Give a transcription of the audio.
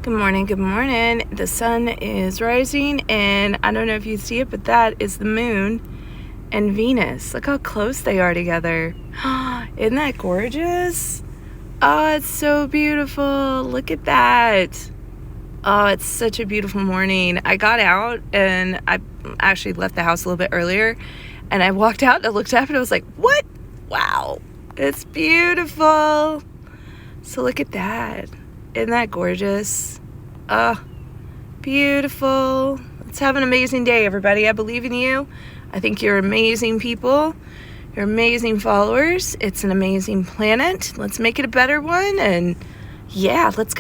Good morning, good morning. The sun is rising, and I don't know if you see it, but that is the moon and Venus. Look how close they are together. Isn't that gorgeous? Oh, it's so beautiful. Look at that. Oh, it's such a beautiful morning. I got out, and I actually left the house a little bit earlier, and I walked out and I looked up and I was like, what? Wow, it's beautiful. So look at that. Isn't that gorgeous? Oh, beautiful. Let's have an amazing day, everybody. I believe in you. I think you're amazing people. You're amazing followers. It's an amazing planet. Let's make it a better one. And yeah, let's go.